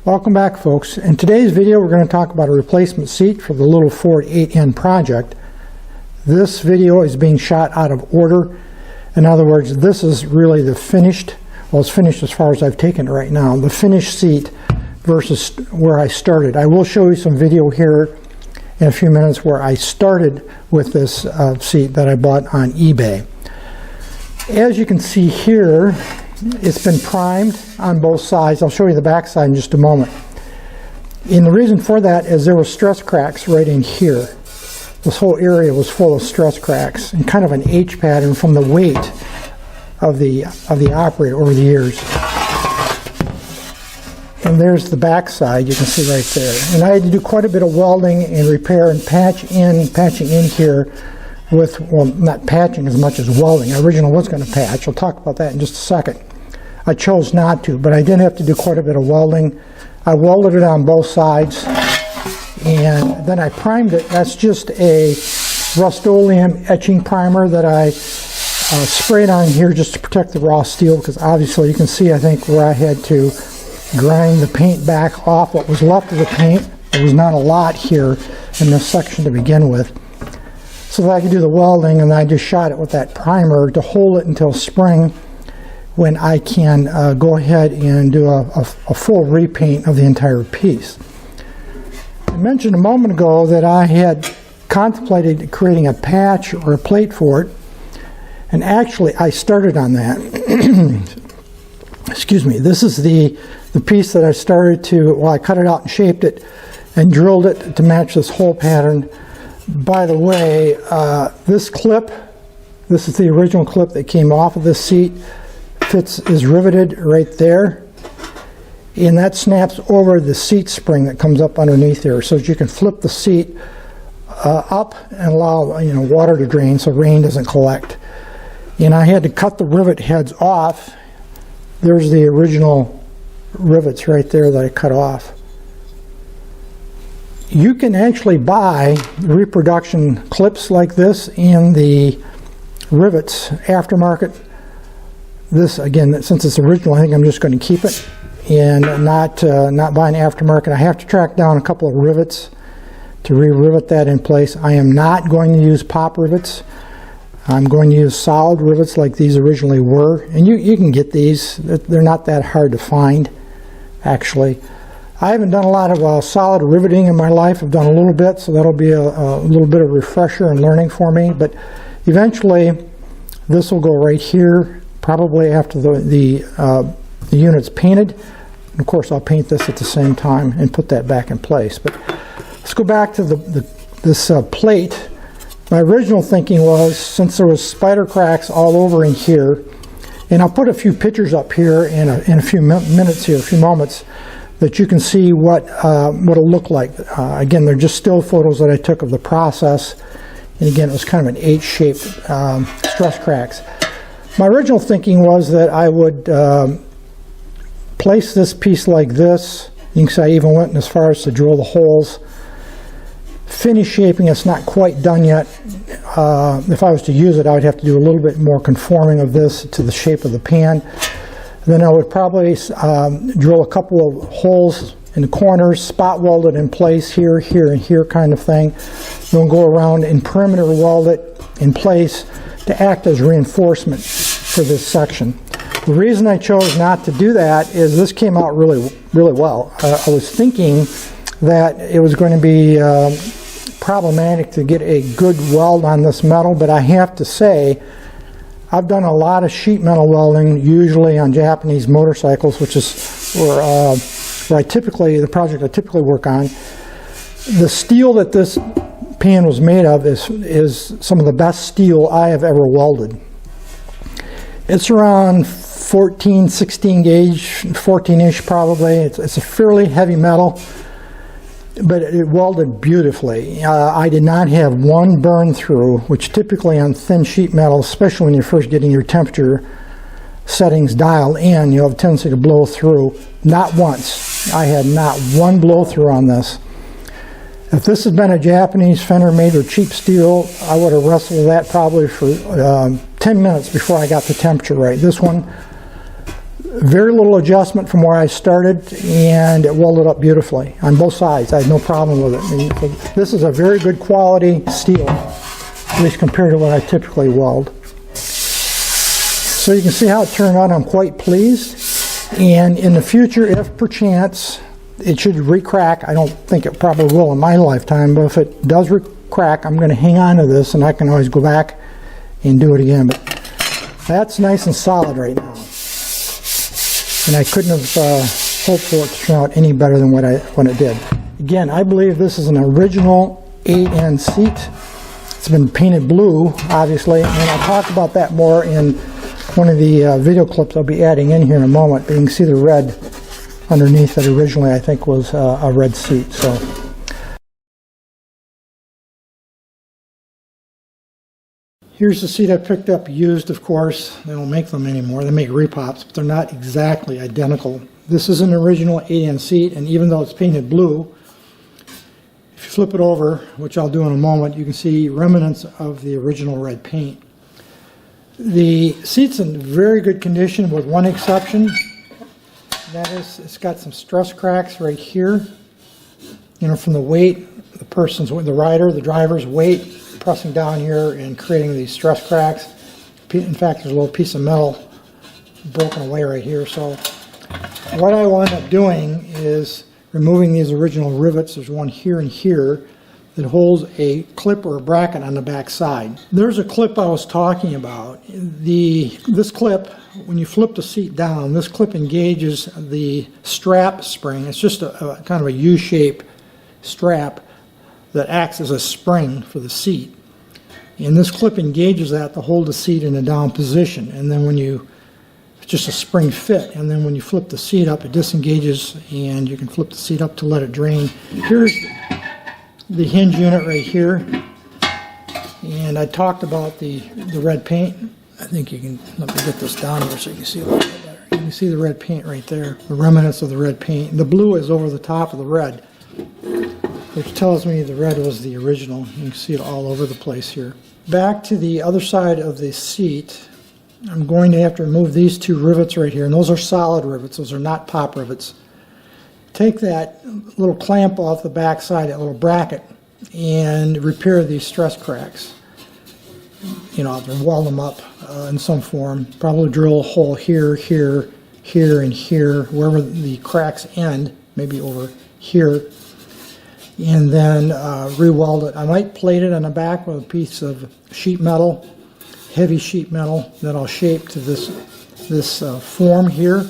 Welcome back, folks. In today's video we're going to talk about a replacement seat for the little Ford 8N project. This video is being shot out of order. In other words, this is really the finished, well, it's finished as far as I've taken it right now, the finished seat versus where I started. I will show you some video here in a few minutes where I started with this seat that I bought on eBay. As you can see here, it's been primed on both sides. I'll show you the back side in just a moment. And the reason for that is there were stress cracks right in here. This whole area was full of stress cracks and kind of an H pattern from the weight of the operator over the years. And there's the back side, you can see right there. And I had to do quite a bit of welding and repair and patching in here with, well, not patching as much as welding. I originally was going to patch. I'll talk about that in just a second. I chose not to, but I did have to do quite a bit of welding. I welded it on both sides, and then I primed it. That's just a Rust-Oleum etching primer that I sprayed on here just to protect the raw steel, because obviously you can see, I think, where I had to grind the paint back off what was left of the paint. There was not a lot here in this section to begin with. So that I could do the welding, and I just shot it with that primer to hold it until spring, when I can go ahead and do a full repaint of the entire piece. I mentioned a moment ago that I had contemplated creating a patch or a plate for it, and actually I started on that. Excuse me. This is the piece that I started to, well, I cut it out and shaped it and drilled it to match this hole pattern. By the way, this clip, this is the original clip that came off of this seat, is riveted right there, and that snaps over the seat spring that comes up underneath there, so that you can flip the seat up and allow water to drain so rain doesn't collect. And I had to cut the rivet heads off. There's the original rivets right there that I cut off. You can actually buy reproduction clips like this in the rivets aftermarket. This, again, since it's original, I think I'm just going to keep it and not buy an aftermarket. I have to track down a couple of rivets to re-rivet that in place. I am not going to use pop rivets. I'm going to use solid rivets like these originally were. And you can get these. They're not that hard to find, actually. I haven't done a lot of solid riveting in my life. I've done a little bit, so that'll be a little bit of refresher and learning for me. But eventually, this will go right here, probably after the unit's painted. And of course, I'll paint this at the same time and put that back in place. But let's go back to this plate. My original thinking was, since there was spider cracks all over in here, and I'll put a few pictures up here in a few minutes here, a few moments, that you can see what it'll look like. Again, they're just still photos that I took of the process. And again, it was kind of an H-shaped stress cracks. My original thinking was that I would place this piece like this. You can see I even went as far as to drill the holes. Finish shaping, it's not quite done yet. If I was to use it, I would have to do a little bit more conforming of this to the shape of the pan. Then I would probably drill a couple of holes in the corners, spot weld it in place here, here, and here kind of thing. Then go around and perimeter weld it in place to act as reinforcement for this section. The reason I chose not to do that is this came out really, really well. I was thinking that it was going to be problematic to get a good weld on this metal, but I have to say, I've done a lot of sheet metal welding, usually on Japanese motorcycles, which is where the project I typically work on. The steel that this pan was made of is some of the best steel I have ever welded. It's around 14, 16 gauge, 14-ish probably. It's a fairly heavy metal, but it welded beautifully. I did not have one burn through, which typically on thin sheet metal, especially when you're first getting your temperature settings dialed in, you have a tendency to blow through. Not once. I had not one blow through on this. If this had been a Japanese fender made with cheap steel, I would have wrestled with that probably for 10 minutes before I got the temperature right. This one, Very little adjustment from where I started, and it welded up beautifully on both sides. I had no problem with it. I mean, this is a very good quality steel, at least compared to what I typically weld. So you can see how it turned out. I'm quite pleased. And in the future, if perchance it should re-crack, I don't think it probably will in my lifetime, but if it does crack, I'm going to hang on to this, and I can always go back and do it again. But that's nice and solid right now. And I couldn't have hoped for it to turn out any better than what it did. Again, I believe this is an original 8N seat. It's been painted blue, obviously, and I'll talk about that more in one of the video clips I'll be adding in here in a moment. But you can see the red underneath that originally I think was a red seat. So. Here's the seat I picked up used, of course. They don't make them anymore. They make repops, but they're not exactly identical. This is an original 8N seat, and even though it's painted blue, if you flip it over, which I'll do in a moment, you can see remnants of the original red paint. The seat's in very good condition with one exception. That is, it's got some stress cracks right here. You know, from the weight, the rider, the driver's weight, pressing down here and creating these stress cracks. In fact, there's a little piece of metal broken away right here. So what I will end up doing is removing these original rivets. There's one here and here that holds a clip or a bracket on the back side. There's a clip I was talking about. This clip, when you flip the seat down, this clip engages the strap spring. It's just a kind of a U-shaped strap that acts as a spring for the seat. And this clip engages that to hold the seat in a down position. And then it's just a spring fit. And then when you flip the seat up, it disengages and you can flip the seat up to let it drain. Here's the hinge unit right here. And I talked about the red paint. I think you can, let me get this down here so you can see a little bit better. You can see the red paint right there, the remnants of the red paint. The blue is over the top of the red, which tells me the red was the original. You can see it all over the place here. Back to the other side of the seat, I'm going to have to remove these two rivets right here, and those are solid rivets. Those are not pop rivets. Take that little clamp off the back side, that little bracket, and repair these stress cracks. You know, weld them up in some form. Probably drill a hole here, here, here, and here, wherever the cracks end, maybe over here. And then re-weld it. I might plate it on the back with a piece of sheet metal, heavy sheet metal that I'll shape to this form here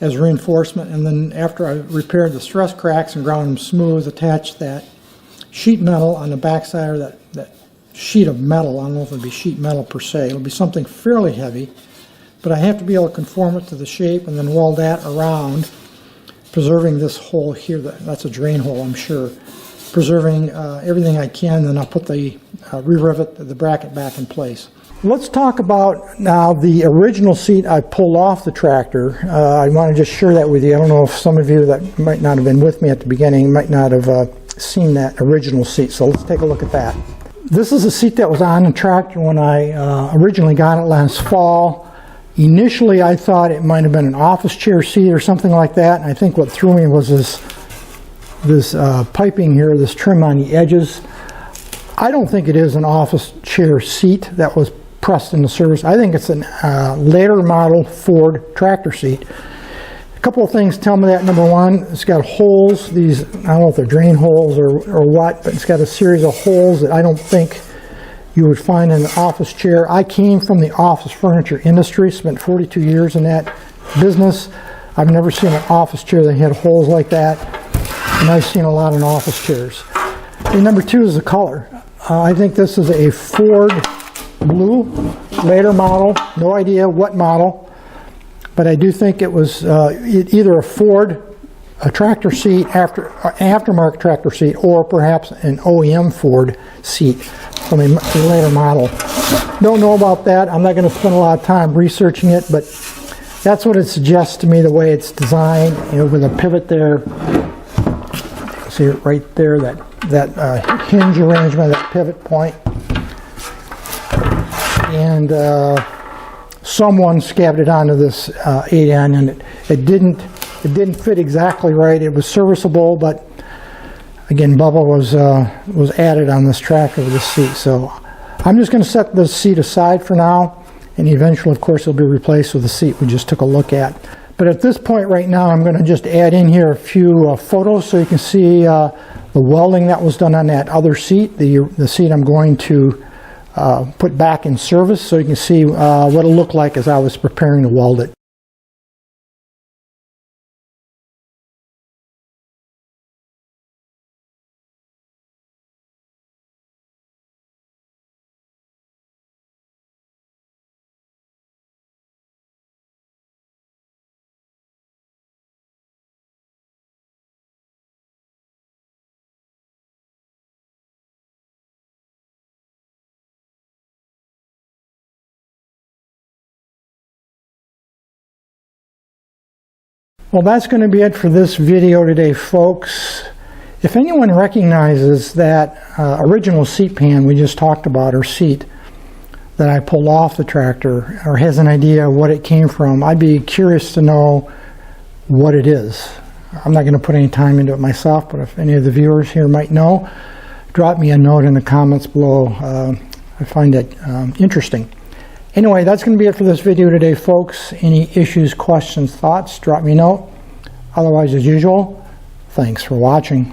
as reinforcement. And then after I repaired the stress cracks and ground them smooth, attach that sheet metal on the back side of that sheet of metal. I don't know if it'll be sheet metal per se. It'll be something fairly heavy, but I have to be able to conform it to the shape and then weld that around, preserving this hole here. That's a drain hole, I'm sure. Preserving everything I can, then I'll put the re-rivet the bracket back in place. Let's talk about now the original seat I pulled off the tractor. I want to just share that with you. I don't know if some of you that might not have been with me at the beginning might not have seen that original seat, so let's take a look at that. This is a seat that was on the tractor when I originally got it last fall. Initially, I thought it might have been an office chair seat or something like that, and I think what threw me was this piping here, this trim on the edges. I don't think it is an office chair seat that was pressed into service. I think it's a later model Ford tractor seat. A couple of things tell me that. Number one, it's got holes. These, I don't know if they're drain holes or what, but it's got a series of holes that I don't think you would find in an office chair. I came from the office furniture industry, spent 42 years in that business. I've never seen an office chair that had holes like that, and I've seen a lot in office chairs. And number two is the color. I think this is a Ford blue, later model, no idea what model, but I do think it was either a Ford, a tractor seat, aftermarket tractor seat, or perhaps an OEM Ford seat from a later model. Don't know about that. I'm not going to spend a lot of time researching it, but that's what it suggests to me, the way it's designed, you know, with a pivot there. See it right there, that hinge arrangement, that pivot point. And someone scabbed it onto this 8N, and it didn't fit exactly right. It was serviceable, but again, Bubba was added on this tractor with this seat. So I'm just going to set the seat aside for now, and eventually, of course, it'll be replaced with the seat we just took a look at. But at this point right now, I'm going to just add in here a few photos so you can see the welding that was done on that other seat, the seat I'm going to put back in service, so you can see what it'll look like as I was preparing to weld it. Well, that's going to be it for this video today, folks. If anyone recognizes that original seat pan we just talked about, or seat that I pulled off the tractor, or has an idea what it came from, I'd be curious to know what it is. I'm not going to put any time into it myself, but if any of the viewers here might know, drop me a note in the comments below. I find it interesting. Anyway, that's going to be it for this video today, folks. Any issues, questions, thoughts, drop me a note. Otherwise, as usual, thanks for watching.